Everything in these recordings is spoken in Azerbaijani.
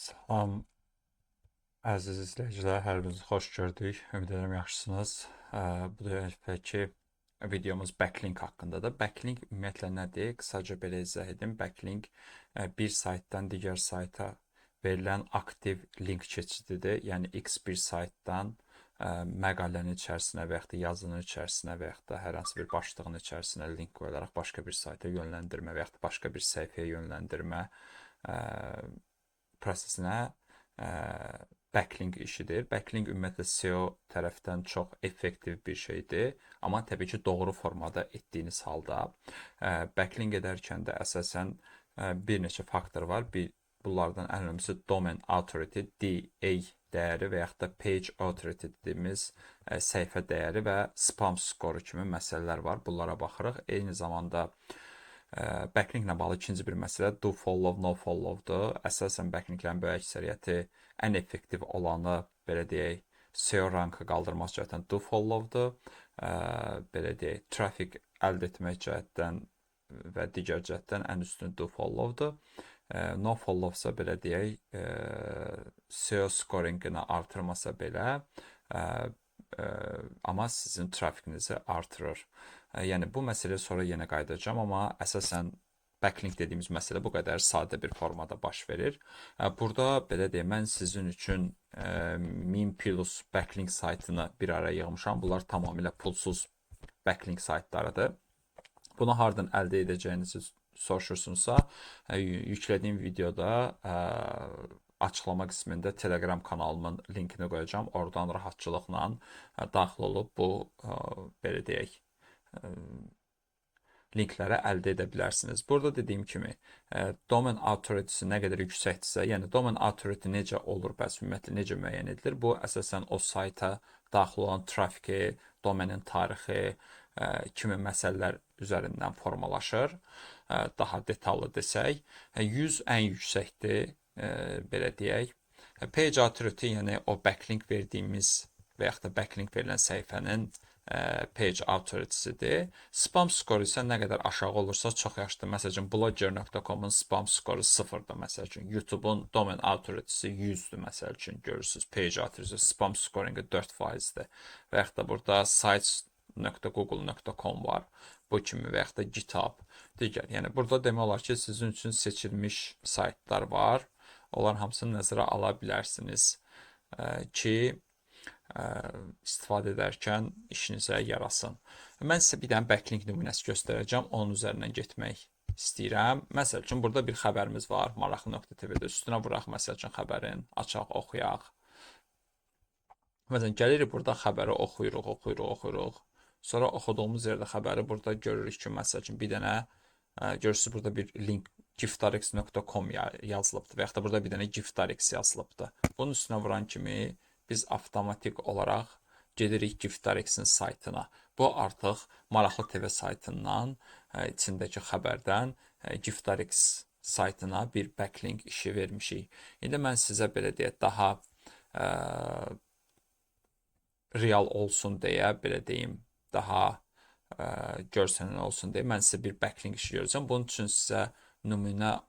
Salam, əziz izləyicilər, hər birinizi xoş gördük. Ümid edirəm yaxşısınız. Bu dəfəki videomuz backlink haqqındadır. Backlink ümumiyyətlə nədir? Qısaca belə izah edim. Backlink bir saytdan digər sayta verilən aktiv link keçididir. Yəni X bir saytdan məqalənin içərisinə və yaxud da yazının içərisinə və yaxud da hər hansı bir başlığın içərisinə link qoyularaq başqa bir sayta yönləndirmə və yaxud da başqa bir səhifəyə yönləndirmə prosesinə backlink işidir. Backlink ümumiyyətlə SEO tərəfdən çox effektiv bir şeydir. Amma təbii ki, doğru formada etdiyiniz halda backlink edərkən də əsasən bir neçə faktor var. Bunlardan ən önəmlisi domain authority, DA dəyəri və yaxud da page authority dediyimiz səhifə dəyəri və spam skoru kimi məsələlər var. Bunlara baxırıq. Eyni zamanda backlinklə bağlı ikinci bir məsələ do follow, no followdur. Əsasən backlinklərin böyük əksəriyyəti ən effektiv olanı, belə deyək, SEO rankı qaldırmaq cəhətdən do followdur. Belə deyək, trafik əldə etmək cəhətdən və digər cəhətdən ən üstün do followdur. No followsa belə deyək, SEO scoringini artırmasa belə, amma sizin trafikinizi artırır. Yəni bu məsələyə sonra yenə qayıdacağam, amma əsasən backlink dediyimiz məsələ bu qədər sadə bir formada baş verir. Burada belə deyək, mən sizin üçün 1000 plus backlink saytını bir araya yığmışam. Bunlar tamamilə pulsuz backlink saytlarıdır. Bunu hardan əldə edəcəyinizi soruşursunuzsa, yüklədiyim videoda açıqlama qismində Telegram kanalımın linkini qoyacağam. Oradan rahatçılıqla daxil olub bu, belə deyək, linkləri əldə edə bilərsiniz. Burada dediyim kimi, domain authority-si nə qədər yüksəkdirsə, yəni domain authority necə olur, bəs ümumiyyətlə necə müəyyən edilir? Bu, əsasən o sayta daxil olan trafiki, domenin tarixi kimi məsələlər üzərindən formalaşır. Daha detallı desək, 100 ən yüksəkdir, belə deyək. Page authority, yəni o backlink verdiyimiz və yaxud da backlink verilən səhifənin page authority-sidir. Spam skoru isə nə qədər aşağı olursa çox yaxşıdır. Məsələn, blogger.com-un spam skoru 0-dır. Məsələn, YouTube-un domain authority-si 100-dür. Məsələn, görürsünüz, page authority spam scoringi 4%-dir. Və yaxud da burada sites.google.com var. Bu kimi və yaxud da GitHub, digər. Yəni burada demək olar ki, sizin üçün seçilmiş saytlar var. Onların hamısını nəzərə ala bilərsiniz ki, istifadə edərkən işinizə yarasın. Mən sizə bir dənə backlink nümunəsi göstərəcəm. Onun üzərindən getmək istəyirəm. Məsəl üçün, burada bir xəbərimiz var. Maraqlı.tv-də üstünə vuraq, məsəl üçün, xəbərin. Açaq, oxuyaq. Məsələn, gəlirik burada xəbəri oxuyuruq. Sonra oxuduğumuz yerdə xəbəri burada görürük ki, məsəl üçün, bir dənə görürsünüz, burada bir link giftarx.com yazılıbdır və yaxud da burada bir dənə giftarx yazılıbdır. Bunun üstünə vuran kimi biz avtomatik olaraq gedirik giftarx'in saytına. Bu artıq Maraqlı TV saytından, içindəki xəbərdən giftarx saytına bir backlink işi vermişik. İndi mən sizə belə deyək, daha real olsun deyə, belə deyim, daha görsənən olsun deyə mən sizə bir backlink işi görəcəm. Bunun üçün sizə nümunə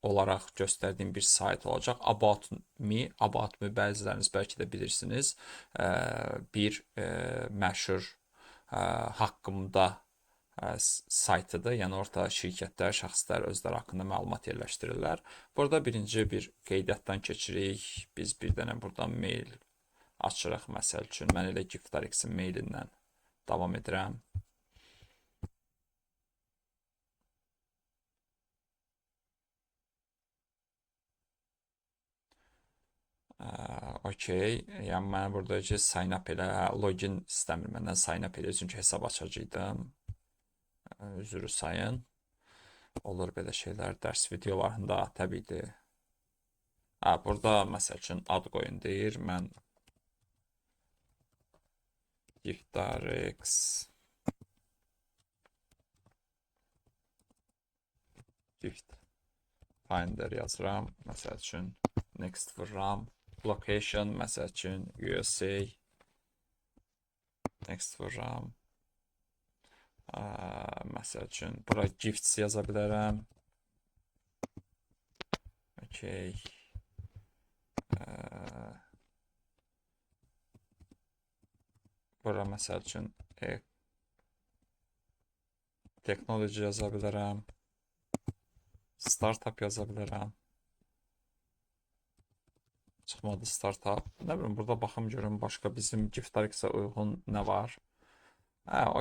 olaraq göstərdiyim bir sayt olacaq. About Me bəziləriniz bəlkə də bilirsiniz. Bir məşhur haqqımda saytıdır. Yəni orada şirkətlər, şəxslər özləri haqqında məlumat yerləşdirirlər. Burada birinci bir qeydiyyatdan keçirik. Biz bir dənə buradan mail açırıq, məsəl üçün. Mən elə giftarx'in mailindən davam edirəm. Okey, yəni mən burada ki, sign up elə, login istəmir məndən sign up elə, çünki hesab açacaqdım. Üzrü sayın. Olur belə şeylər dərs videolarında, təbiidir. Burada məsəl üçün ad qoyun deyir, mən giftarx gift finder yazıram, məsəl üçün next vururam. Location, məsəl üçün USA. Next vururam. Məsəl üçün bura gifts yaza bilərəm. Okey. Bura məsəl üçün technology yaza bilərəm. Startup yaza bilərəm. Çıxmadı startup. Nə bilim, burada baxım görüm başqa bizim Giftarixa uyğun nə var.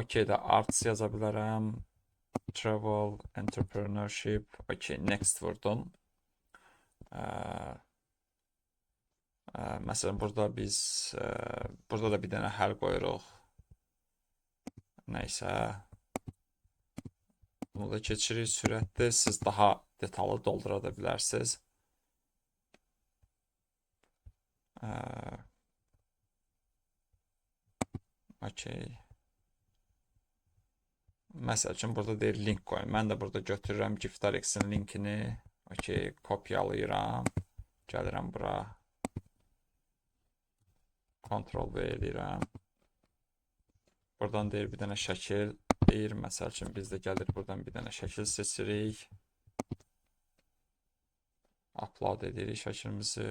Okey də arts yaza bilərəm. Travel, entrepreneurship. Okey, next vurdum. Məsələn, burada biz burada da bir dənə həll qoyuruq. Nəysə. Bunu da keçirik sürətli. Siz daha detallı doldura da bilərsiniz. Okey. Məsəl üçün burada deyir link qoyun. Mən də burada götürürəm Giftarix'in linkini. Okey, kopyalayıram. Gəlirəm bura. Ctrl-V edirəm. Buradan deyir bir dənə şəkil. Deyir, məsəl üçün biz də gəlir buradan bir dənə şəkil seçirik. Upload edirik şəklimizi.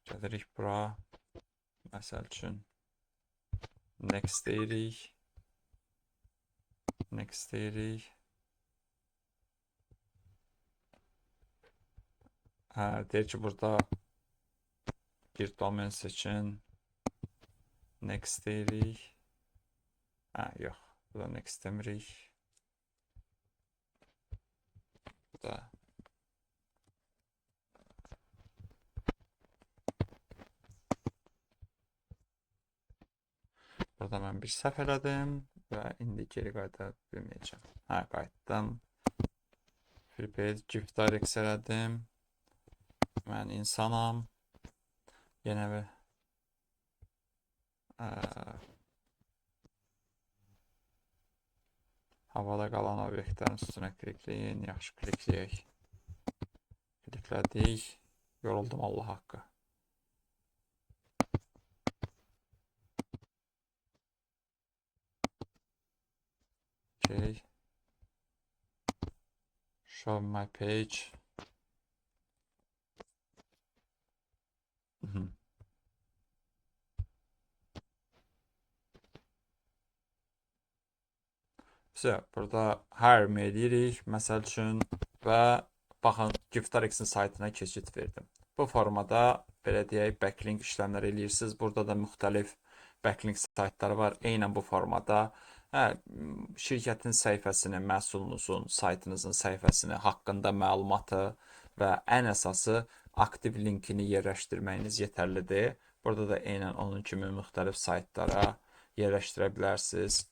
Gəlirik bura. Məsəl üçün next deyirik. Next deyirik. Deyir ki, burada bir domen seçin. Next deyirik. Yox. Burada next demirik. Burada burada mən bir səhv elədim və indi geri qayıda bilməyəcəm. Qayıtdım. Prepaid Giftarix elədim. Mən insanam. Yenə bir havada qalan obyektlərin üstünə klikləyin. Yaxşı, klikləyək. Kliklədik. Yoruldum Allah haqqı. Okay. Show my page. Burada hire edirik, məsəl üçün və baxın, Giftarix'in saytına keçid verdim. Bu formada, belə deyək, backlink işləmlər eləyirsiniz. Burada da müxtəlif backlink saytları var. Eynən bu formada şirkətin səhifəsini, məhsulunuzun, saytınızın səhifəsini, haqqında məlumatı və ən əsası aktiv linkini yerləşdirməyiniz yetərlidir. Burada da eynən onun kimi müxtəlif saytlara yerləşdirə bilərsiniz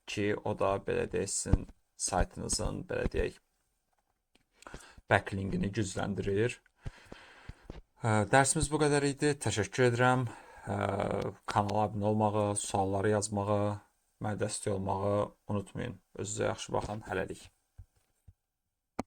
ki, o da belə deyək, sizin saytınızın, belə deyək, backlinkini gücləndirir. Dərsimiz bu qədər idi. Təşəkkür edirəm. Kanala abunə olmağı, sualları yazmağı, mənə dəstək olmağı unutmayın. Özünüzə yaxşı baxın. Hələlik.